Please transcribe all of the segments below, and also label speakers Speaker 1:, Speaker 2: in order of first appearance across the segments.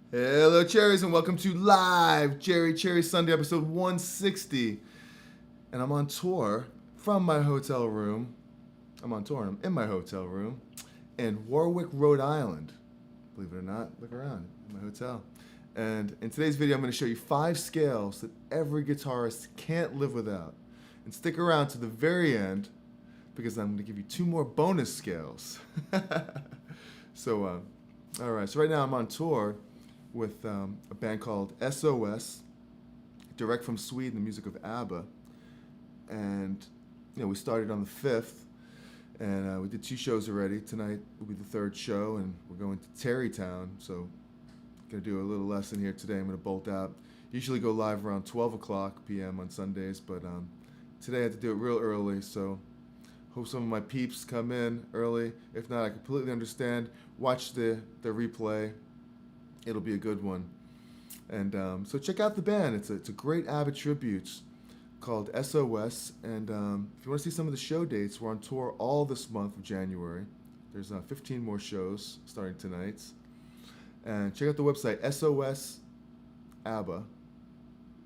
Speaker 1: Hello, Cherries, and welcome to Live Cherries Sunday, episode 160. And I'm on tour from my hotel room. I'm on tour and I'm in my hotel room in Warwick, Rhode Island. Believe it or not, look around in my hotel. And in today's video, I'm going to show you 5 scales that every guitarist can't live without. And stick around to the very end because I'm going to give you 2 more bonus scales. All right, so right now I'm on tour with a band called SOS, direct from Sweden, the music of ABBA. And, we started on the 5th, and we did 2 shows already. Tonight will be the 3rd show, and we're going to Tarrytown, so going to do a little lesson here today. I'm going to bolt out. Usually go live around 12 o'clock p.m. on Sundays, but today I had to do it real early, so hope some of my peeps come in early. If not, I completely understand. Watch the replay. It'll be a good one. And so check out the band. It's a great ABBA tribute called SOS. And if you want to see some of the show dates, we're on tour all this month of January. There's 15 more shows starting tonight. And check out the website, SOS ABBA.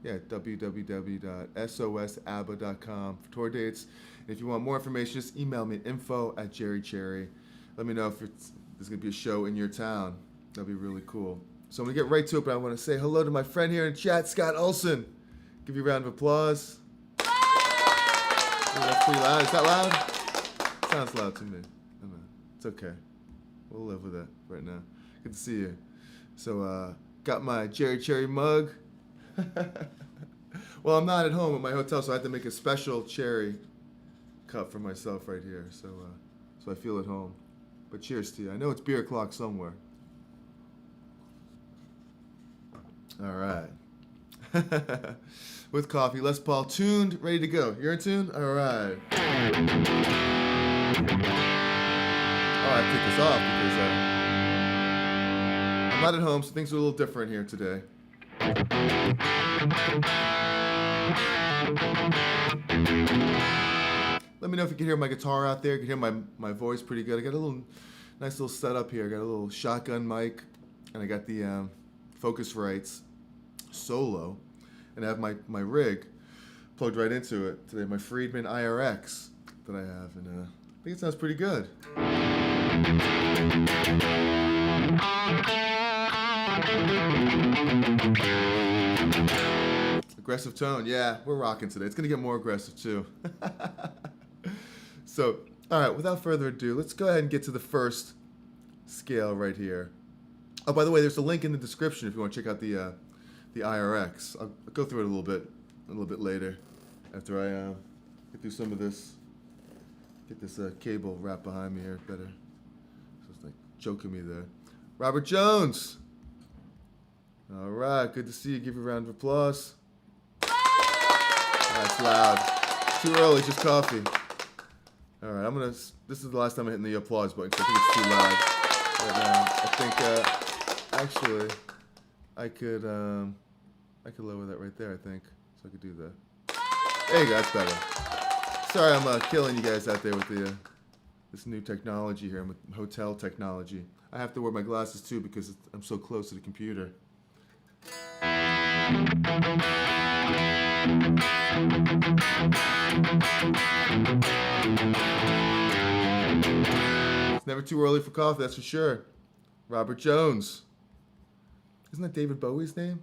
Speaker 1: Yeah, www.sosabba.com for tour dates. And if you want more information, just email me at info@cherry. Let me know if there's going to be a show in your town. That'd be really cool. So I'm going to get right to it, but I want to say hello to my friend here in chat, Scott Olson. Give you a round of applause. Oh, that's pretty loud. Is that loud? Sounds loud to me. It's okay. We'll live with it right now. Good to see you. So, got my Cherry mug. Well, I'm not at home at my hotel, so I had to make a special cherry cup for myself right here. So I feel at home. But cheers to you. I know it's beer o'clock somewhere. All right. With coffee, Les Paul tuned, ready to go. You're in tune? All right. Oh, I have to take this off because I'm not at home, so things are a little different here today. Let me know if you can hear my guitar out there. You can hear my voice pretty good. I got a nice little setup here. I got a little shotgun mic, and I got the Focusrite's Solo, and I have my rig plugged right into it today. My Friedman IRX that I have, and I think it sounds pretty good. Aggressive tone, yeah, we're rocking today. It's gonna get more aggressive too. So, all right, without further ado, let's go ahead and get to the first scale right here. Oh, by the way, there's a link in the description if you want to check out the IRX. I'll go through it a little bit later after I get through some of this. Get this cable wrapped behind me here better. So it's like choking me there. Robert Jones. All right, good to see you. Give you a round of applause. That's loud. Too early, just coffee. All right, this is the last time I hit the applause button because I think it's too loud right now. I think, actually, I could lower that right there, I think. So I could do that. There you go, that's better. Sorry I'm killing you guys out there with this new technology here, with hotel technology. I have to wear my glasses too because I'm so close to the computer. It's never too early for coffee, that's for sure. Robert Jones. Isn't that David Bowie's name?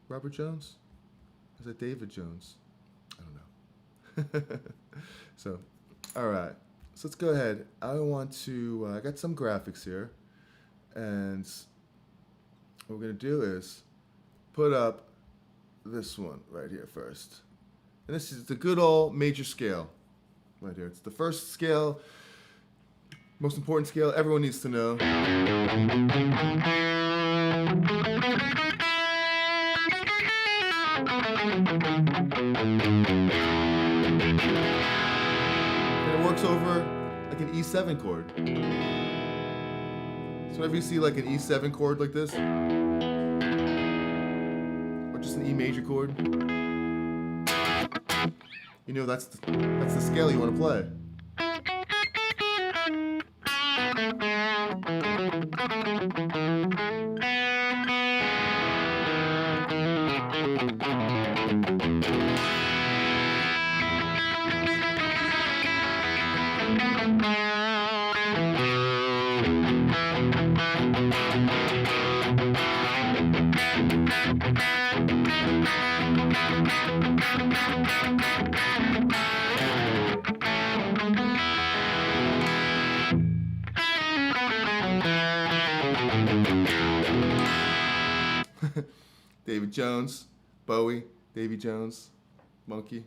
Speaker 1: Robert Jones? Or is that David Jones? I don't know. So, all right. So let's go ahead. I got some graphics here. And what we're going to do is put up this one right here first. And this is the good old major scale right here. It's the first scale, most important scale everyone needs to know. And it works over like an E7 chord. So whenever you see like an E7 chord like this, or just an E major chord, you know that's the scale you want to play. David Jones, Bowie, Davy Jones, Monkey.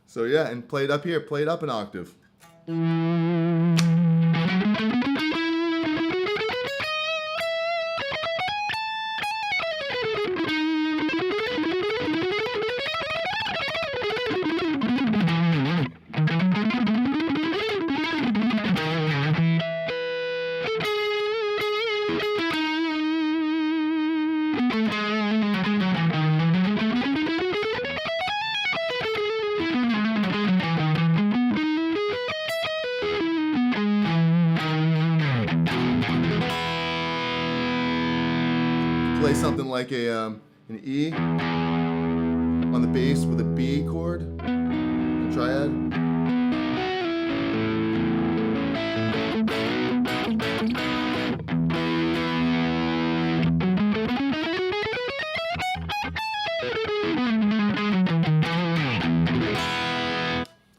Speaker 1: So yeah, and play it up here, play it up an octave. Play something like an E on the bass with a B chord, a triad.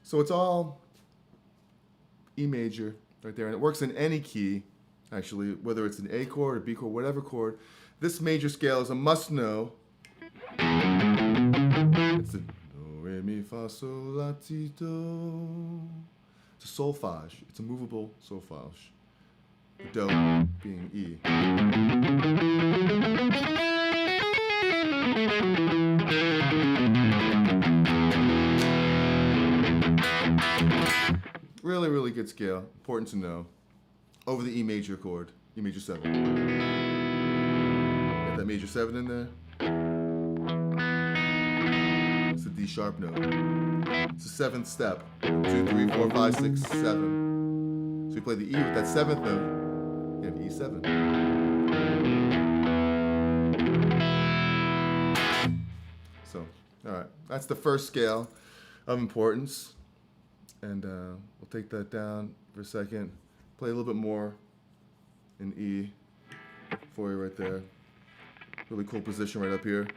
Speaker 1: So it's all E major right there, and it works in any key, actually, whether it's an A chord or B chord, whatever chord. This major scale is a must-know. It's a do, re, mi, fa, sol, la, ti, do. It's a solfege. It's a movable solfege. The do being E. Really, really good scale. Important to know. Over the E major chord, E major 7. Get that major 7 in there. It's the D sharp note. It's the 7th step. 2, 3, 4, 5, 6, 7. So you play the E with that 7th note. You have E7. So, all right. That's the first scale of importance. And we'll take that down for a second. Play a little bit more in E for you right there. Really cool position right up here.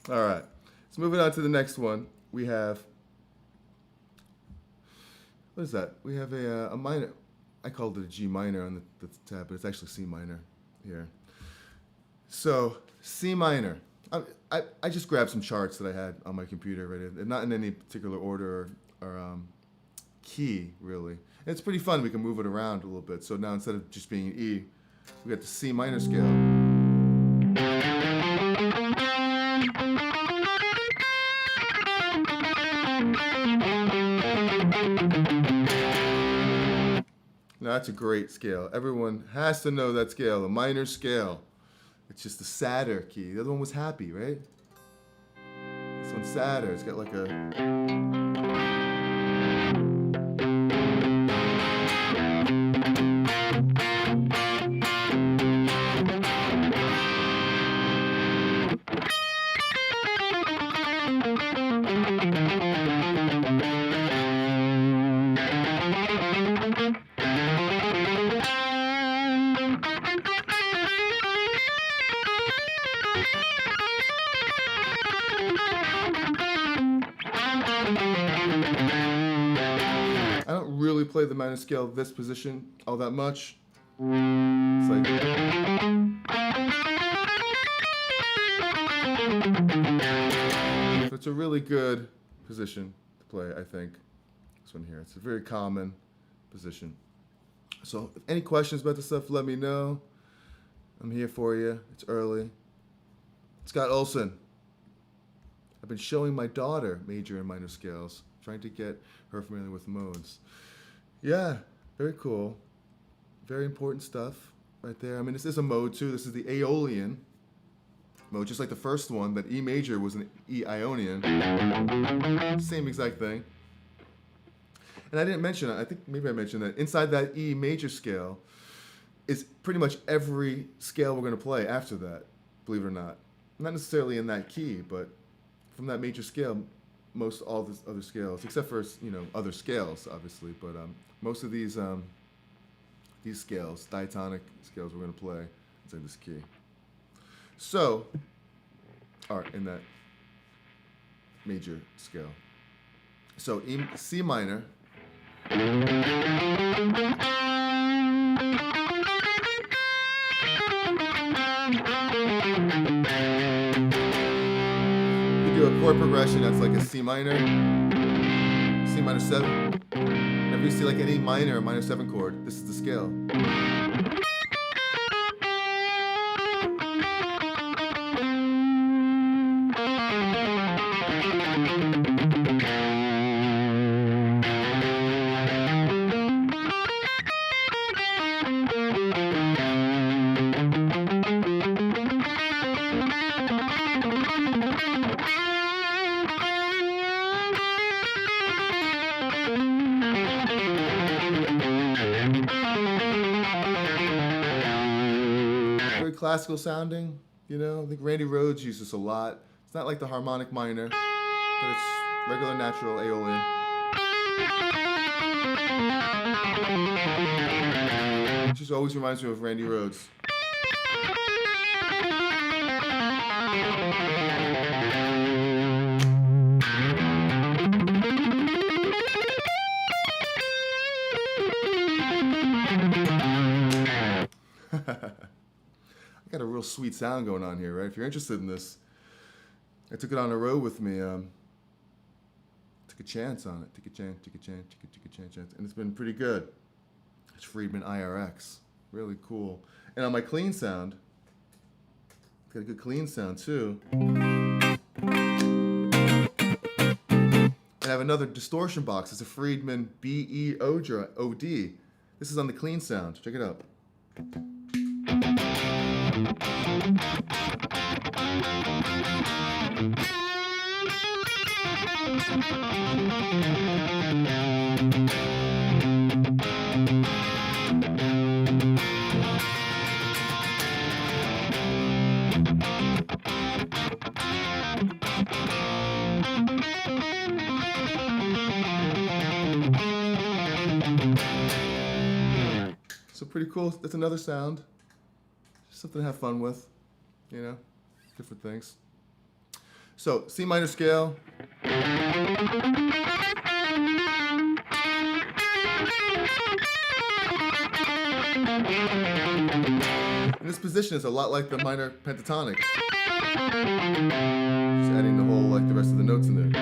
Speaker 1: All right, so moving on to the next one, we have, what is that? We have a minor, I called it a G minor on the tab, but it's actually C minor here. So C minor, I just grabbed some charts that I had on my computer, right? They're not in any particular order or key, really. And it's pretty fun, we can move it around a little bit. So now instead of just being an E, we got the C minor scale. Now that's a great scale. Everyone has to know that scale, a minor scale. It's just the sadder key. The other one was happy, right? This one's sadder. It's got like a... I don't really play the minor scale this position all that much. It's like... So it's a really good position to play, I think. This one here. It's a very common position. So if any questions about this stuff, let me know. I'm here for you. It's early. Scott Olson. I've been showing my daughter major and minor scales, trying to get her familiar with modes. Yeah, very cool. Very important stuff right there. I mean, this is a mode too. This is the Aeolian mode, just like the first one, that E major was an E Ionian. Same exact thing. And I didn't mention, I think maybe I mentioned that inside that E major scale is pretty much every scale we're going to play after that, believe it or not. Not necessarily in that key, but from that major scale, most all the other scales, except for, you know, other scales, obviously, but most of these scales, diatonic scales we're going to play inside this key. So, all right, in that major scale. So C minor. We do a chord progression that's like a C minor 7. Whenever you see like any minor or minor 7 chord, this is the scale. Classical sounding, you know. I think Randy Rhoads uses this a lot. It's not like the harmonic minor, but it's regular natural Aeolian. It just always reminds me of Randy Rhoads. Got a real sweet sound going on here, right? If you're interested in this, I took it on the road with me. Took a chance on it. Took a chance, and it's been pretty good. It's Friedman IRX, really cool. And on my clean sound, got a good clean sound too. And I have another distortion box. It's a Friedman BE OD. This is on the clean sound. Check it out. So pretty cool. That's another sound. Something to have fun with, you know, different things. So C minor scale. And this position is a lot like the minor pentatonic. Just adding the whole, like the rest of the notes in there.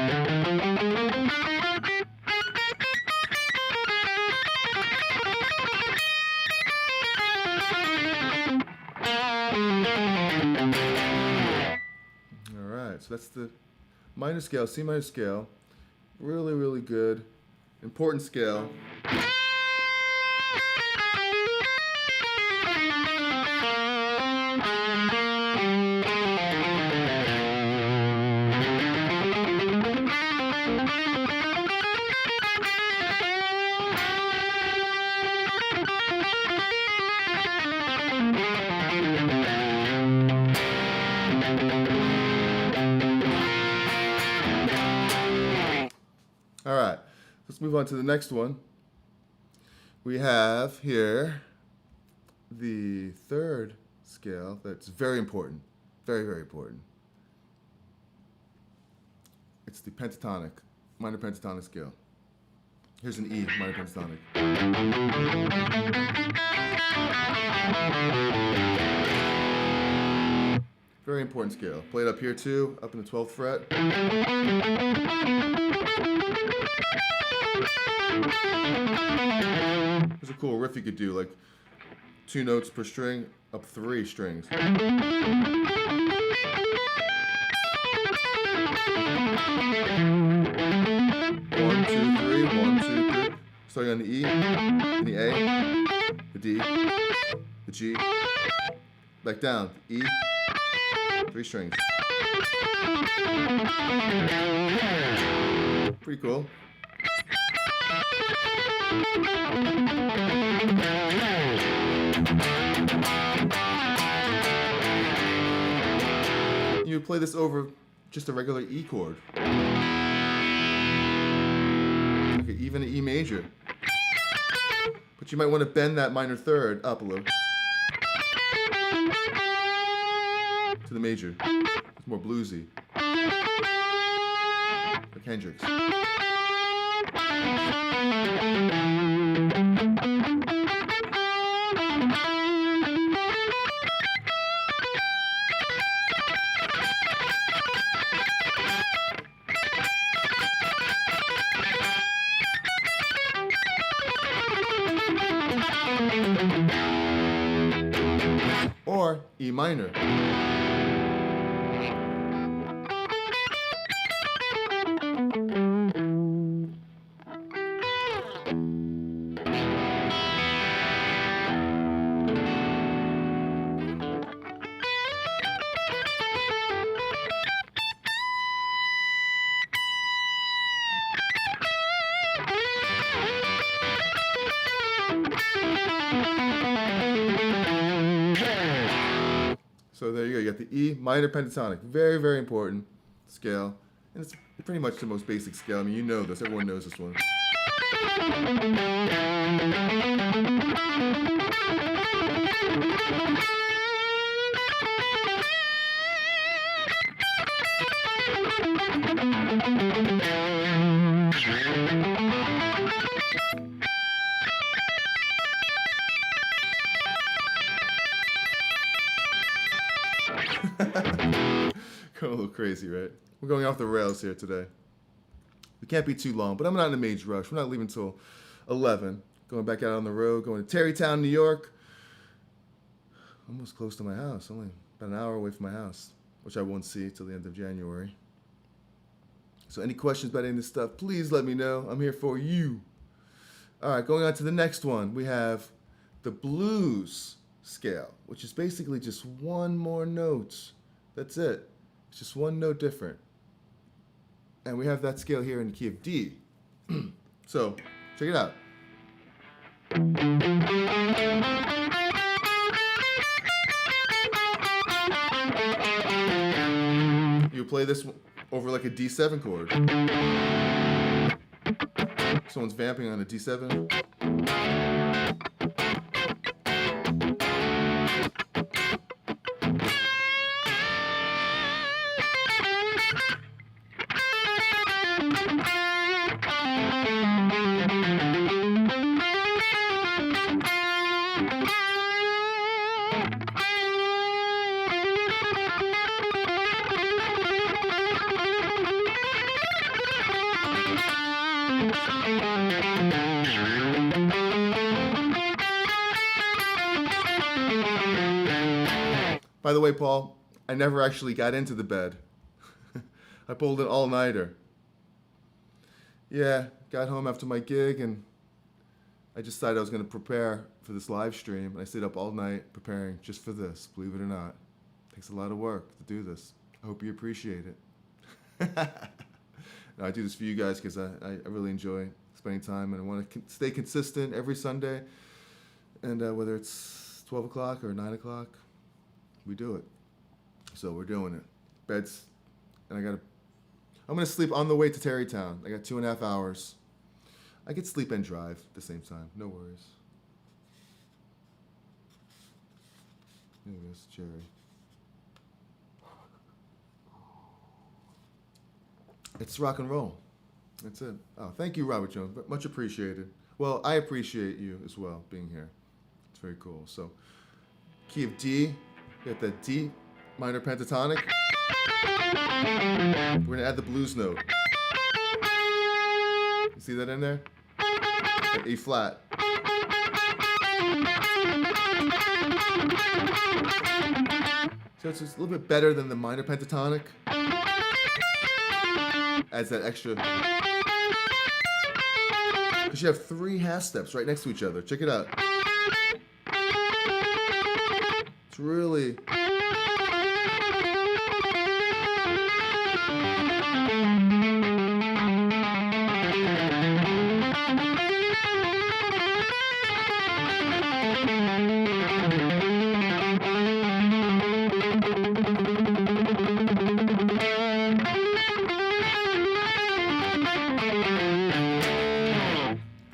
Speaker 1: So that's the minor scale, C minor scale. Really, really good. Important scale. All right, let's move on to the next one. We have here the third scale that's very important, very, very important. It's the pentatonic, minor pentatonic scale. Here's an E, minor pentatonic. Very important scale. Played up here too, up in the 12th fret. There's a cool riff you could do, like 2 notes per string, up 3 strings. Starting on the E, and the A, the D, the G, back down, E, 3 strings. Pretty cool. You play this over just a regular E chord. Okay, even an E major. But you might want to bend that minor third up a little to the major. It's more bluesy. Like Hendrix. Or E minor. So there you go. You got the E minor pentatonic. Very, very important scale. And it's pretty much the most basic scale. I mean, you know this. Everyone knows this one. Going a little crazy, right? We're going off the rails here today. We can't be too long, but I'm not in a major rush. We're not leaving until 11. Going back out on the road, going to Tarrytown, New York. Almost close to my house, only about an hour away from my house, which I won't see till the end of January. So any questions about any of this stuff, please let me know. I'm here for you. All right, going on to the next one. We have the blues scale, which is basically just one more note. That's it. It's just one note different. And we have that scale here in the key of D. So, check it out. You play this over like a D7 chord. Someone's vamping on a D7. By the way, Paul, I never actually got into the bed. I pulled an all-nighter. Yeah, got home after my gig and I just decided I was going to prepare for this live stream. And I stayed up all night preparing just for this, believe it or not. It takes a lot of work to do this. I hope you appreciate it. No, I do this for you guys because I really enjoy spending time and I want to stay consistent every Sunday. And whether it's 12 o'clock or 9 o'clock, we do it. So we're doing it. Beds, and I'm going to sleep on the way to Tarrytown. I got 2.5 hours. I could sleep and drive at the same time. No worries. There goes Cherry. It's rock and roll. That's it. Oh, thank you, Robert Jones. Much appreciated. Well, I appreciate you as well being here. It's very cool. So, key of D. We got that D minor pentatonic. We're going to add the blues note. You see that in there? That E flat. So it's just a little bit better than the minor pentatonic. Adds that extra Because you have 3 half steps right next to each other. Check it out. It's really...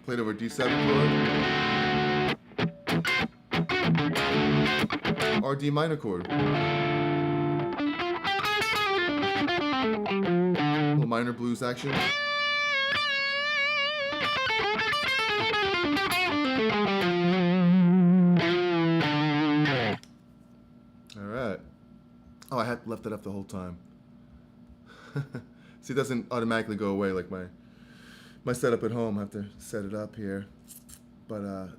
Speaker 1: Played over D7 chord or D minor chord. Little minor blues action. All right. Oh, I had left it up the whole time. See, it doesn't automatically go away like my setup at home. I have to set it up here. But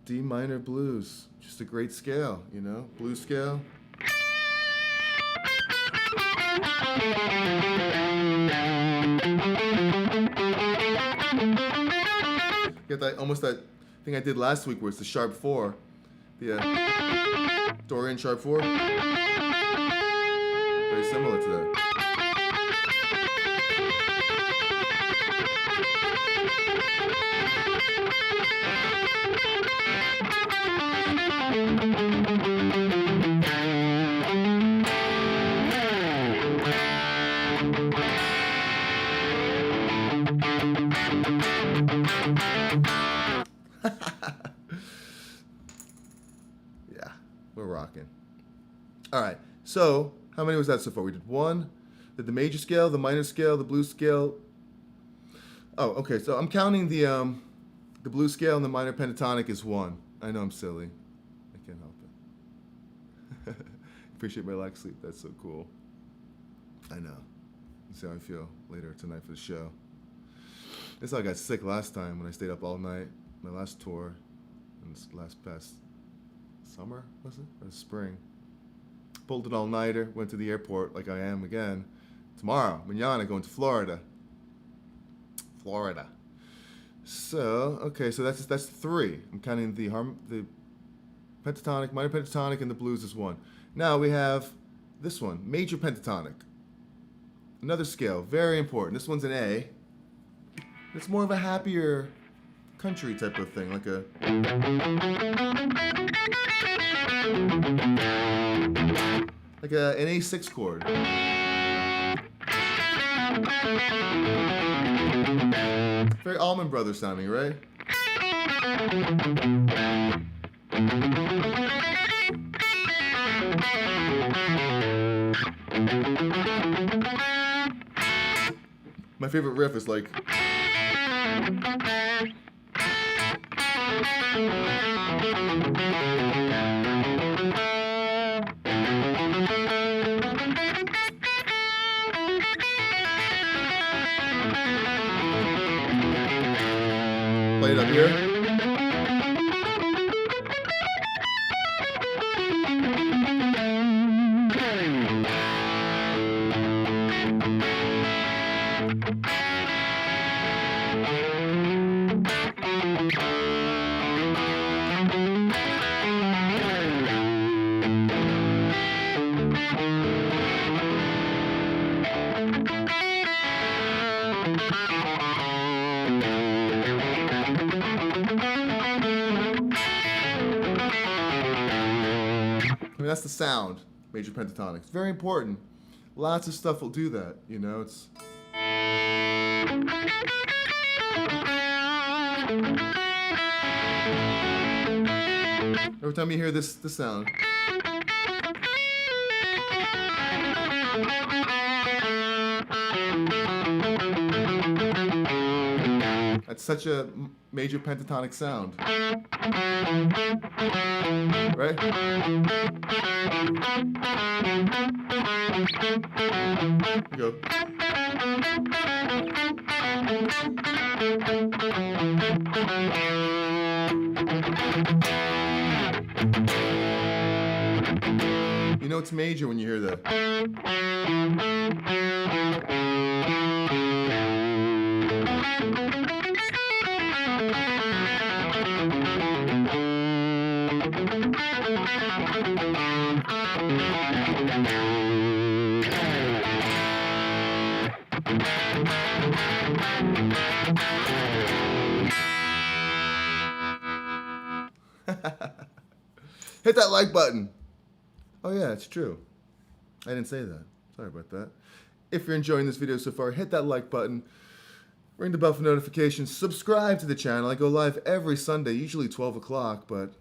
Speaker 1: D minor blues, just a great scale, you know, blues scale. Get that, almost that thing I did last week where it's the sharp 4, the Dorian sharp 4. Very similar to that. Yeah, we're rocking. All right, so how many was that so far? We did 1, did the major scale, the minor scale, the blues scale. Oh, okay, so I'm counting the blues scale and the minor pentatonic is 1. I know I'm silly. I can't help it. Appreciate my lack of sleep. That's so cool. I know. You see how I feel later tonight for the show. That's how I got sick last time when I stayed up all night. My last tour, in this past summer, was it? Or spring. Pulled an all-nighter, went to the airport like I am again. Tomorrow, mañana, going to Florida. So, okay, so that's 3. I'm counting the pentatonic, minor pentatonic, and the blues is 1. Now we have this one, major pentatonic. Another scale, very important. This one's an A. It's more of a happier country type of thing, like an A6 chord. Very Allman Brothers sounding, right? My favorite riff is like... Play it up here. That's the sound, major pentatonic. It's very important. Lots of stuff will do that, you know. It's every time you hear this sound. That's such a major pentatonic sound. Right? Go. You know it's major when you hear that. that like button. Oh yeah, it's true. I didn't say that. Sorry about that. If you're enjoying this video so far, hit that like button. Ring the bell for notifications. Subscribe to the channel. I go live every Sunday, usually 12 o'clock, but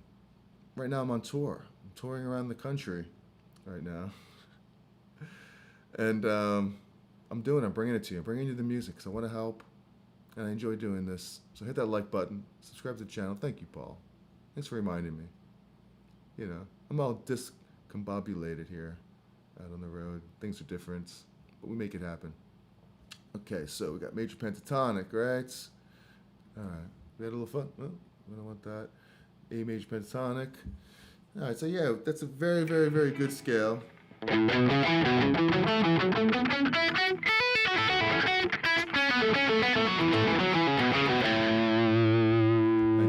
Speaker 1: right now I'm on tour. I'm touring around the country right now. And I'm bringing it to you. I'm bringing you the music because I want to help and I enjoy doing this. So hit that like button. Subscribe to the channel. Thank you, Paul. Thanks for reminding me. You know, I'm all discombobulated here out on the road. Things are different, but we make it happen. Okay, so we got major pentatonic, right? All right, we had a little fun. Oh, we don't want that. A major pentatonic. All right, so yeah, that's a very, very, very good scale. Thank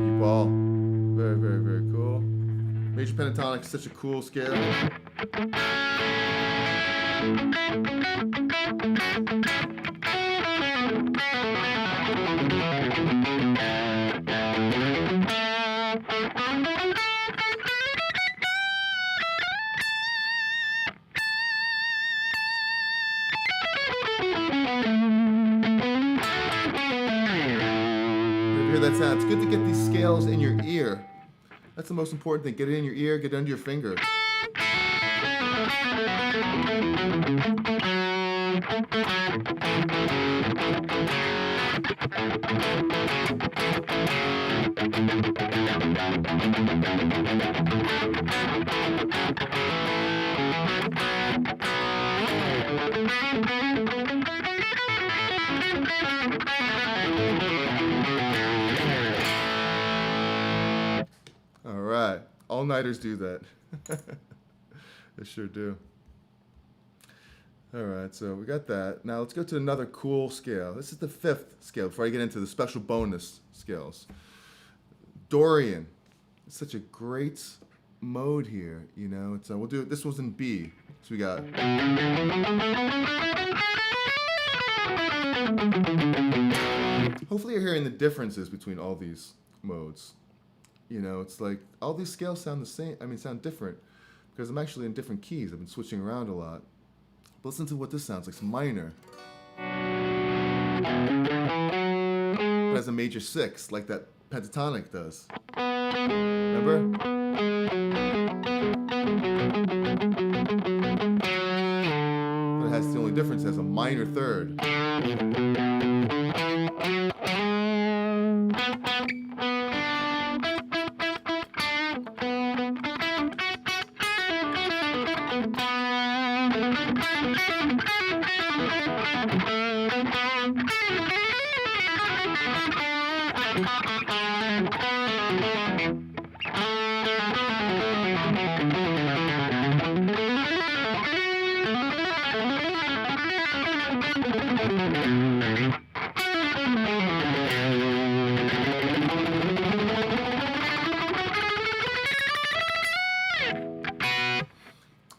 Speaker 1: you, Paul. Very, very, very cool. Major pentatonic is such a cool scale. Hear that sound? It's good to get these scales in your ear. That's the most important thing. Get it in your ear, get it under your finger. All right. All-nighters do that. They sure do. All right, so we got that. Now let's go to another cool scale. This is the 5th scale before I get into the special bonus scales. Dorian. It's such a great mode here, you know. It's we'll do it. This one's in B. So we got. Hopefully you're hearing the differences between all these modes. You know, it's like all these scales sound the same. I mean, sound different because I'm actually in different keys. I've been switching around a lot. But listen to what this sounds like. It's minor. It has a major 6, like that pentatonic does. Remember? But it has the only difference. It has a minor 3rd.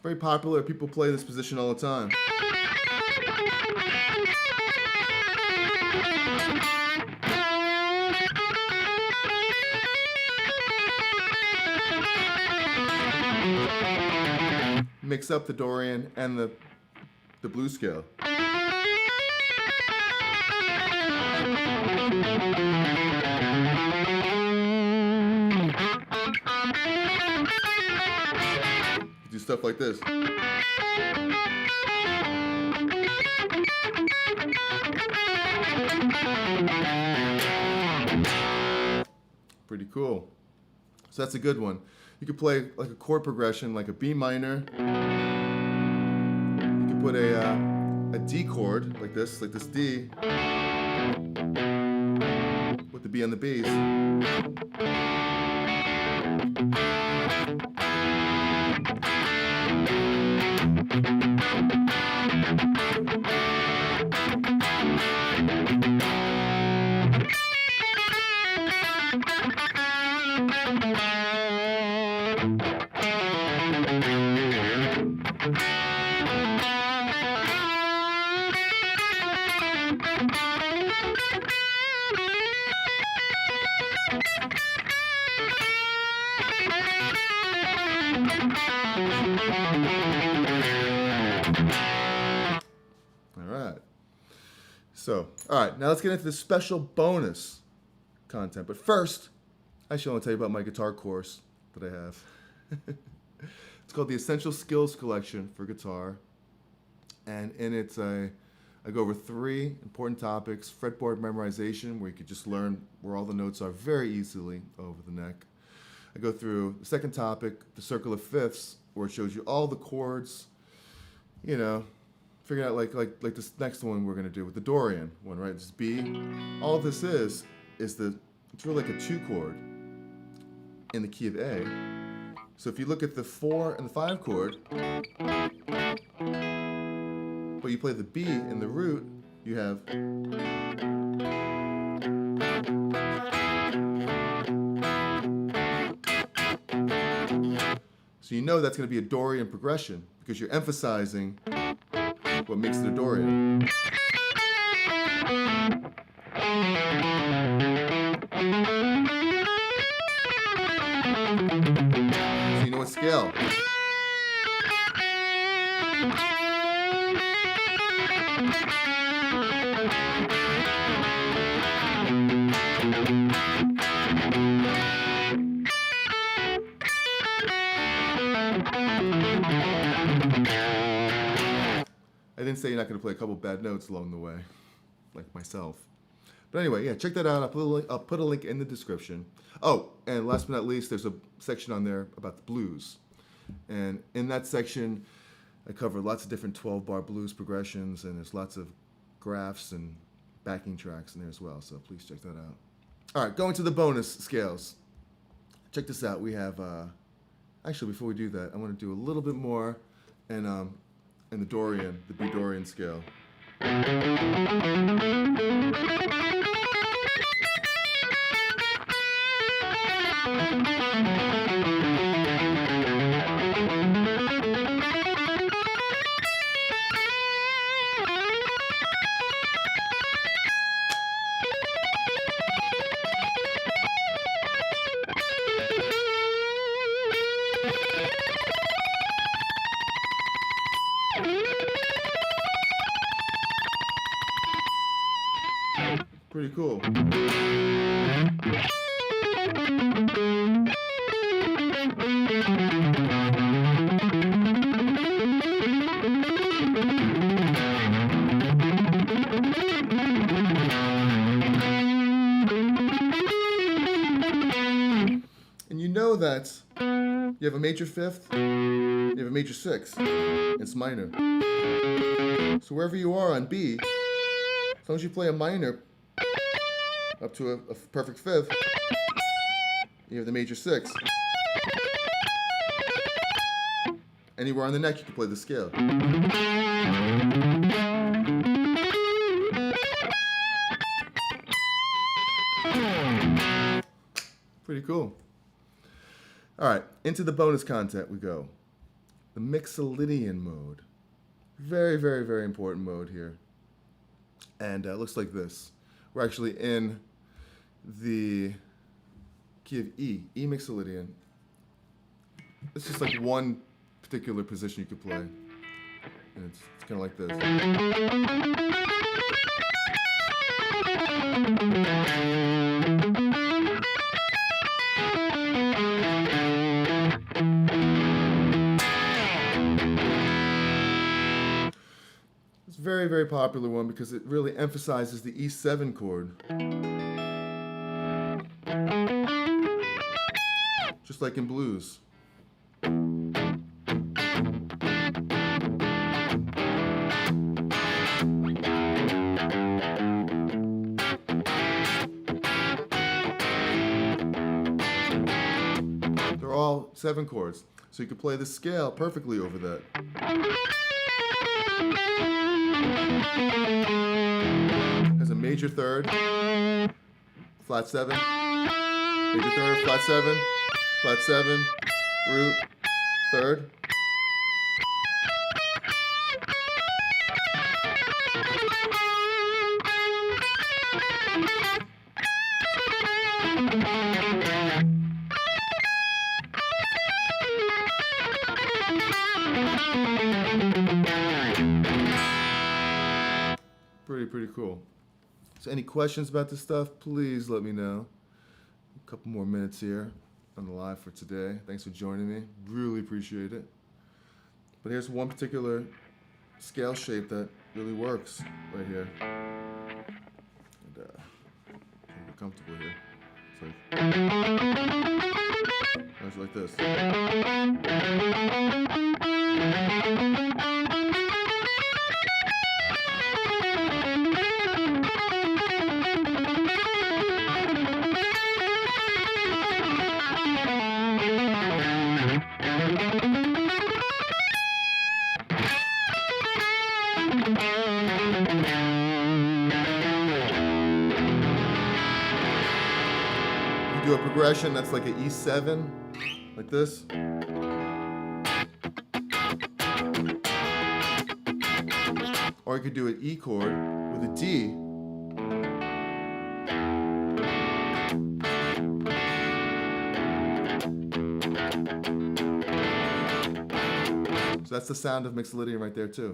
Speaker 1: Very popular. People play this position all the time. Mix up the Dorian and the blues scale. Do stuff like this. Pretty cool. So that's a good one. You could play like a chord progression, like a B minor. You could put a D chord like this D, with the B on the B's. All right. So, all right, now let's get into the special bonus content. But first, actually, I want to tell you about my guitar course that I have. It's called the Essential Skills Collection for Guitar. And in it, I go over 3 important topics: fretboard memorization, where you could just learn where all the notes are very easily over the neck. I go through the second topic, the circle of fifths, where it shows you all the chords, you know, figure out like this next one we're going to do with the Dorian one, right? This B. All this is it's really like a 2 chord in the key of A. So if you look at the 4 and the 5 chord, but you play the B in the root, you have. So you know that's going to be a Dorian progression because you're emphasizing what makes it a Dorian. So you know what scale. I didn't say you're not going to play a couple bad notes along the way, like myself. But anyway, yeah, check that out. I'll put a link in the description. Oh, and last but not least, there's a section on there about the blues. And in that section, I cover lots of different 12-bar blues progressions, and there's lots of graphs and backing tracks in there as well, so please check that out. All right, going to the bonus scales. Check this out. We have, actually, before we do that, I want to do a little bit more in the Dorian, the B Dorian scale. Pretty cool. And you know that you have a major fifth, you have a major sixth. It's minor. So wherever you are on B, as long as you play a minor up to a perfect fifth, you have the major sixth. Anywhere on the neck, you can play the scale. Pretty cool. All right, into the bonus content we go. The Mixolydian mode. Very, very, very important mode here. And it looks like this. We're actually in the key of E Mixolydian. It's just like one particular position you could play. And it's kind of like this. It's a very, very popular one because it really emphasizes the E7 chord. Just like in blues. They're all 7 chords, so you can play the scale perfectly over that. Has a major third, flat 7, major third, flat 7, flat 7, root, third. Pretty cool. So any questions about this stuff, please let me know. A couple more minutes here on the live for today. Thanks for joining me. Really appreciate it. But here's one particular scale shape that really works right here. And get comfortable here. It's like this. Do a progression that's like an E7, like this. Or you could do an E chord with a D. So that's the sound of Mixolydian right there too.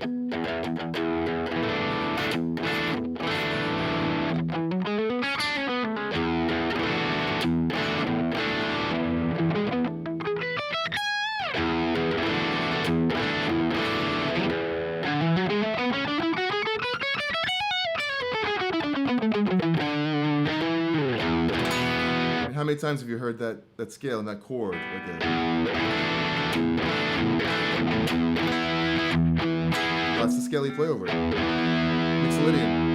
Speaker 1: How many times have you heard that scale and that chord right there? That's the scale you play over it. Mixolydian.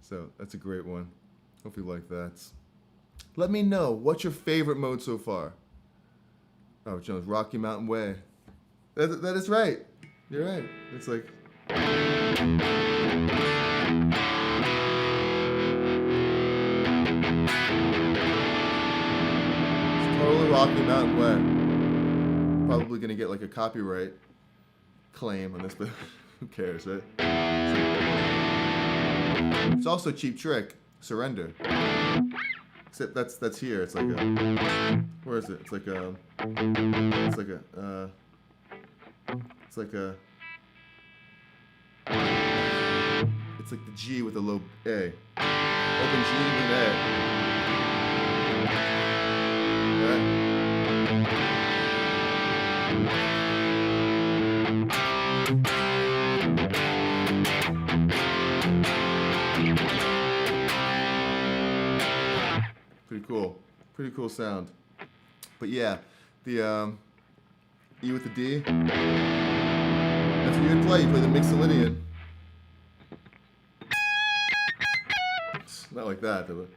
Speaker 1: So that's a great one. Hope you like that. Let me know, what's your favorite mode so far? Oh, Jones, Rocky Mountain Way. That is right. You're right. It's like... It's totally Rocky Mountain Way. Probably gonna get like a copyright claim on this, but who cares, right? It's also a cheap trick. Surrender. Except that's here. It's like a... Where is it? It's like a... It's like a... It's like a... It's like the G with a low A. Open G with A. Right? Pretty cool sound. But yeah, the E with the D, that's what you would play. You play the Mixolydian. It's not like that, though.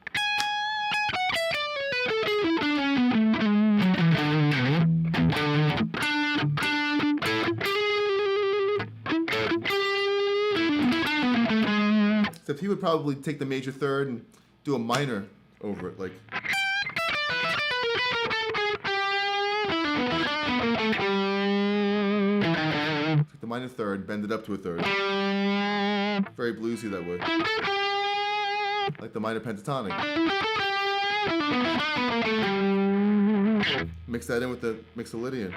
Speaker 1: Except he would probably take the major third and do a minor over it, like... Take the minor third, bend it up to a third. Very bluesy that way. Like the minor pentatonic. Mix that in with the Mixolydian.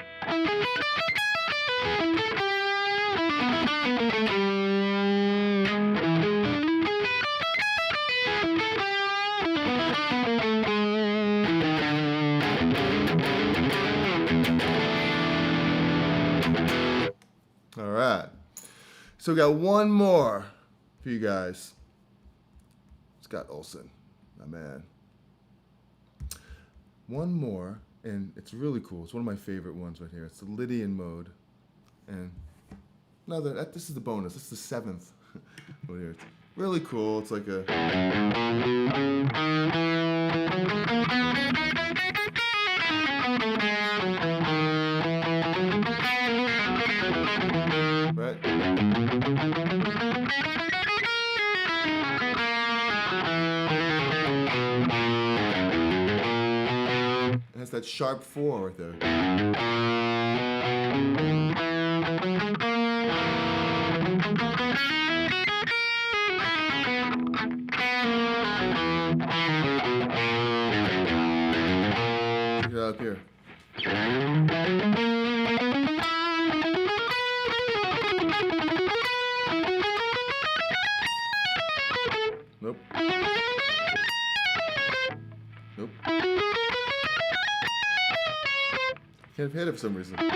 Speaker 1: All right. So we got one more for you guys. Scott Olson, my man. One more, and it's really cool. It's one of my favorite ones right here. It's the Lydian mode. And this is the bonus. This is the seventh mode here. It's really cool. It's like a... That's sharp 4 right there. Check it out here. Nope. Nope. Can't hit it for some reason. That's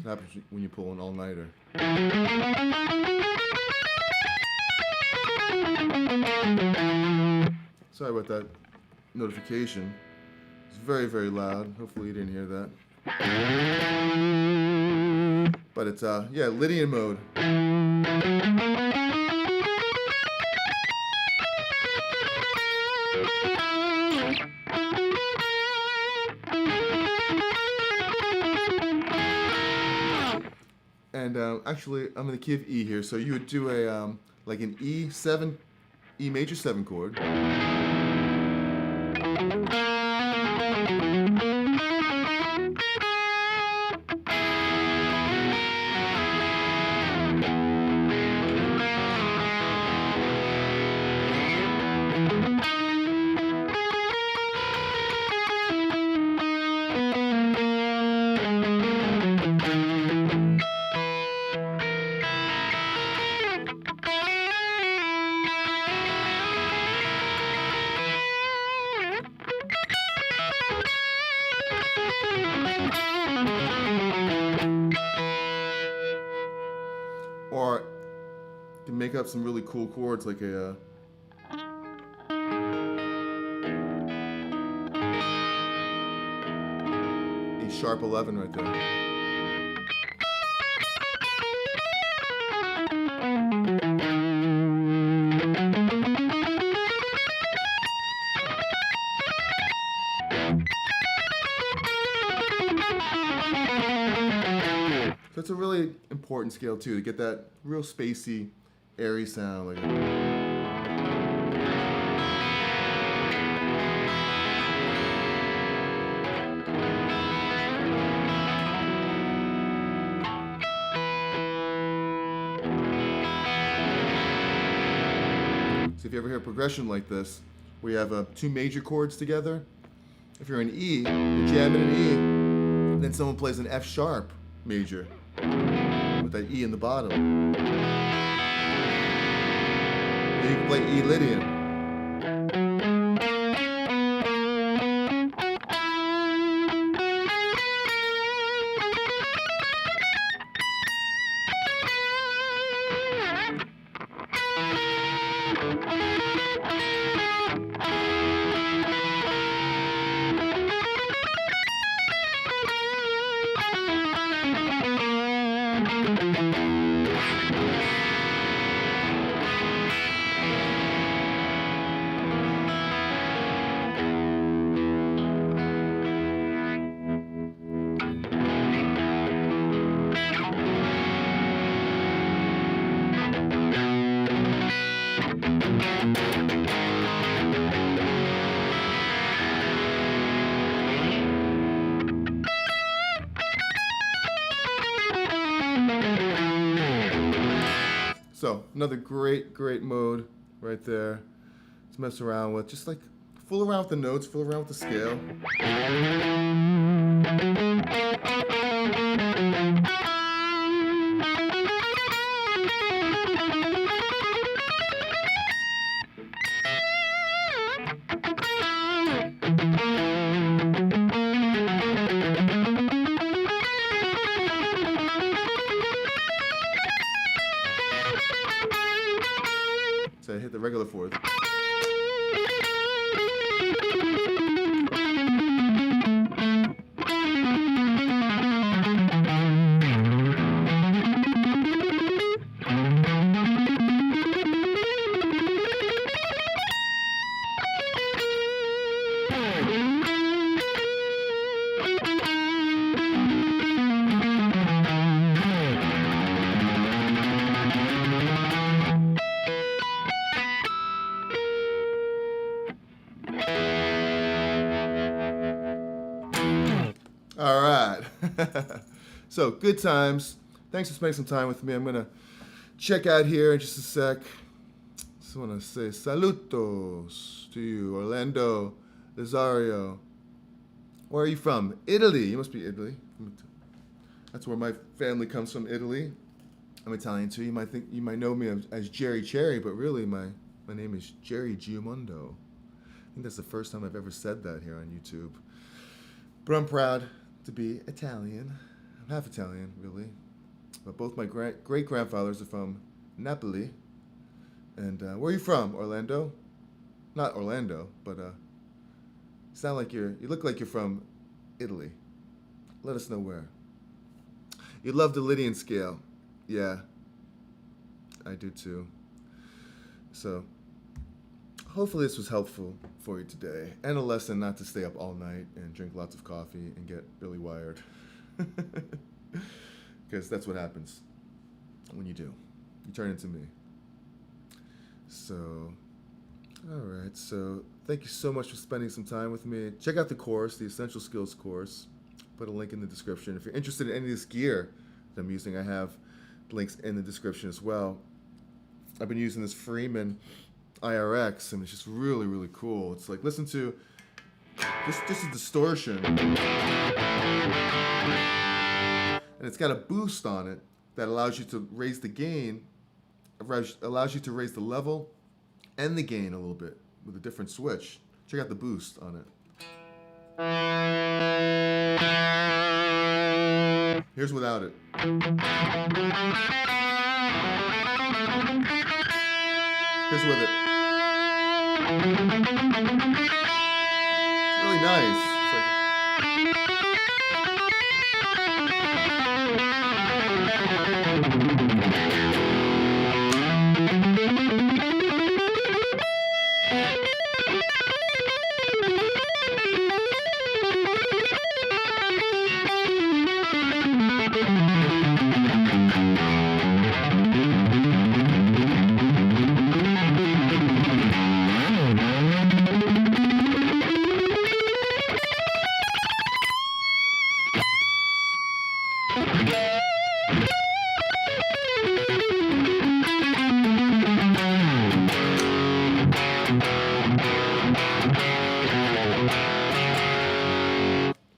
Speaker 1: what happens when you pull an all-nighter. Sorry about that notification. It's very, very loud. Hopefully you didn't hear that. But it's, yeah, Lydian mode. And actually, I'm in the key of E here, so you would do a like an E7, E major 7 chord. Or you can make up some really cool chords like a sharp 11 right there. So it's a really important scale too, to get that real spacey, airy sound. Like so if you ever hear a progression like this, where you have 2 major chords together, if you're in E, you're jamming an E, and then someone plays an F sharp major with that E in the bottom. Then you can play E Lydian. So another great mode right there to mess around with. Just like fool around with the notes, fool around with the scale. So I hit the regular 4th. So, good times. Thanks for spending some time with me. I'm going to check out here in just a sec. Just want to say salutos to you, Orlando, Lazario. Where are you from? Italy. You must be Italy. That's where my family comes from, Italy. I'm Italian too. You might know me as Jerry Cherry, but really my name is Jerry Giamondo. I think that's the first time I've ever said that here on YouTube. But I'm proud to be Italian. I'm half Italian, really. But both my great-grandfathers are from Napoli. And where are you from? Orlando? Not Orlando, but you look like you're from Italy. Let us know where. You love the Lydian scale. Yeah, I do too. So, hopefully this was helpful for you today. And a lesson not to stay up all night and drink lots of coffee and get really wired. Because that's what happens when you do. You turn into me. So, alright, so thank you so much for spending some time with me. Check out the course, the Essential Skills course. Put a link in the description. If you're interested in any of this gear that I'm using, I have links in the description as well. I've been using this Freeman IRX, and it's just really, really cool. It's like, listen to just a distortion. And it's got a boost on it that allows you to raise the gain, allows you to raise the level and the gain a little bit with a different switch. Check out the boost on it. Here's without it. Here's with it. It's really nice. It's like,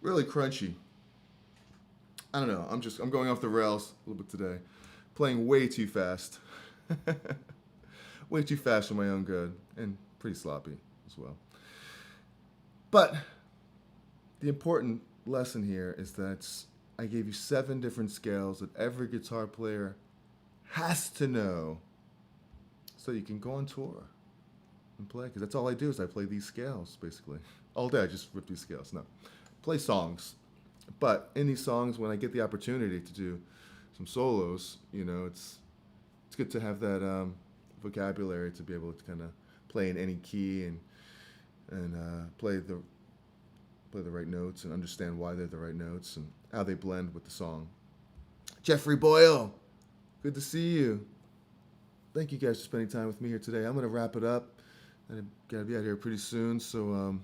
Speaker 1: really crunchy. I don't know. I'm going off the rails a little bit today. Playing way too fast. Way too fast for my own good. And pretty sloppy as well. But the important lesson here is that I gave you 7 different scales that every guitar player has to know so you can go on tour and play. Because that's all I do is I play these scales, basically. All day I just rip these scales. No. Play songs. But in these songs, when I get the opportunity to do some solos, you know, it's good to have that vocabulary to be able to kind of play in any key and play the right notes and understand why they're the right notes and how they blend with the song. Jeffrey Boyle, good to see you. Thank you guys for spending time with me here today. I'm going to wrap it up. I'm going to be out here pretty soon, so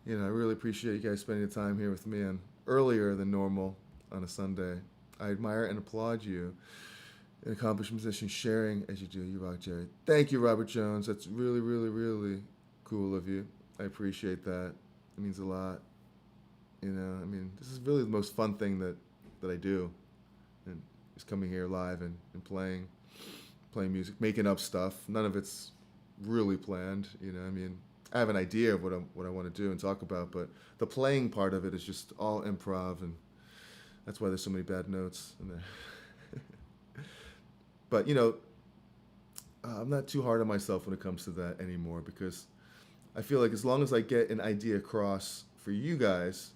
Speaker 1: I really appreciate you guys spending the time here with me and earlier than normal on a Sunday. I admire and applaud you, an accomplished musician, sharing as you do. You rock, Jerry. Thank you, Robert Jones. That's really, really, really cool of you. I appreciate that. It means a lot. This is really the most fun thing that I do, and just coming here live and playing music, making up stuff. None of it's really planned. I have an idea of what I want to do and talk about, but the playing part of it is just all improv, and that's why there's so many bad notes in there. But I'm not too hard on myself when it comes to that anymore, because I feel like as long as I get an idea across for you guys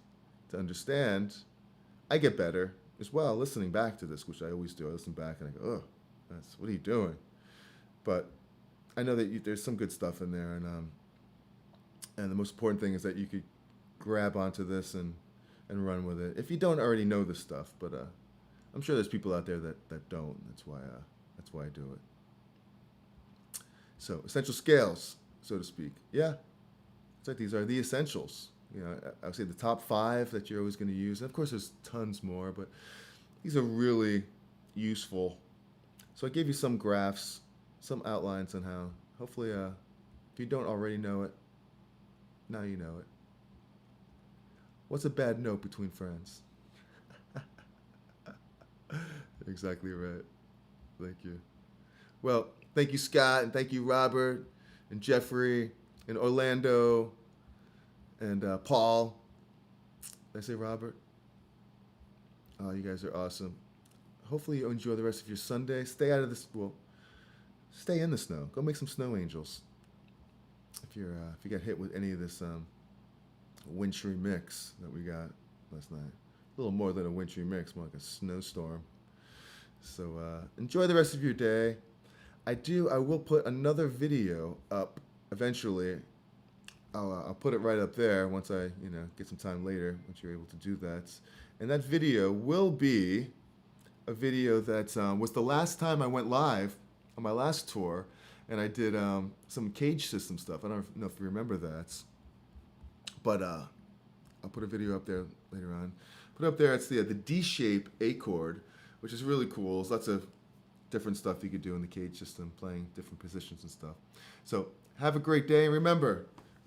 Speaker 1: to understand, I get better as well listening back to this, which I always do. I listen back and I go, oh, what are you doing? But I know that there's some good stuff in there, and the most important thing is that you could grab onto this and run with it. If you don't already know this stuff, but I'm sure there's people out there that don't. That's why I do it. So essential scales, so to speak. Yeah, it's like these are the essentials. I would say the top 5 that you're always going to use. And of course, there's tons more, but these are really useful. So I gave you some graphs, some outlines on how, hopefully, if you don't already know it, now you know it. What's a bad note between friends? Exactly right. Thank you. Well, thank you, Scott, and thank you, Robert, and Jeffrey, and Orlando, and Paul. Did I say Robert? Oh, you guys are awesome. Hopefully you enjoy the rest of your Sunday. Stay out of this. Well, stay in the snow. Go make some snow angels. If you got hit with any of this wintry mix that we got last night, a little more than a wintry mix, more like a snowstorm. So enjoy the rest of your day. I will put another video up eventually. I'll put it right up there once I get some time later, once you're able to do that. And that video will be a video that was the last time I went live on my last tour, and I did some cage system stuff. I don't know if you remember that, but I'll put a video up there later on. Put up there, it's the D shape A chord, which is really cool. There's lots of different stuff you could do in the cage system, playing different positions and stuff. So have a great day, and remember,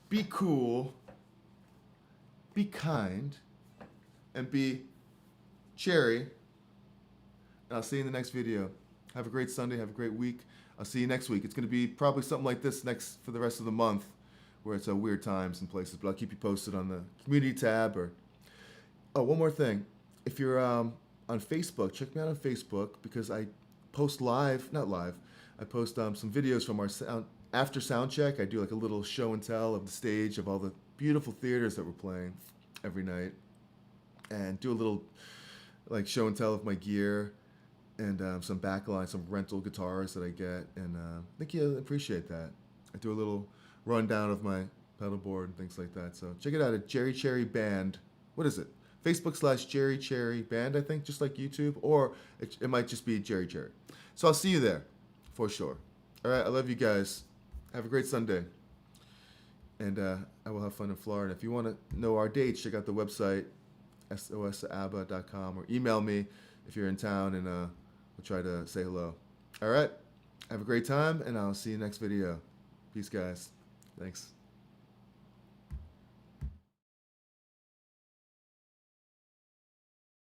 Speaker 1: be cool, be kind, and be cherry. And I'll see you in the next video. Have a great Sunday, have a great week. I'll see you next week. It's going to be probably something like this next for the rest of the month, where it's weird times and places, but I'll keep you posted on the community tab. Oh, one more thing. If you're on Facebook, check me out on Facebook, because I post not live, I post some videos from our after sound check. I do like a little show and tell of the stage of all the beautiful theaters that we're playing every night, and do a little like show and tell of my gear, and some backline, some rental guitars that I get, and I think you'll appreciate that. I do a little rundown of my pedal board and things like that. So check it out at Jerry Cherry Band. What is it? Facebook/Jerry Cherry Band, I think, just like YouTube, or it might just be Jerry Cherry. So I'll see you there, for sure. All right, I love you guys. Have a great Sunday. And I will have fun in Florida. If you want to know our dates, check out the website, sosabba.com, or email me if you're in town, and we'll try to say hello. All right, have a great time, and I'll see you next video. Peace, guys. Thanks.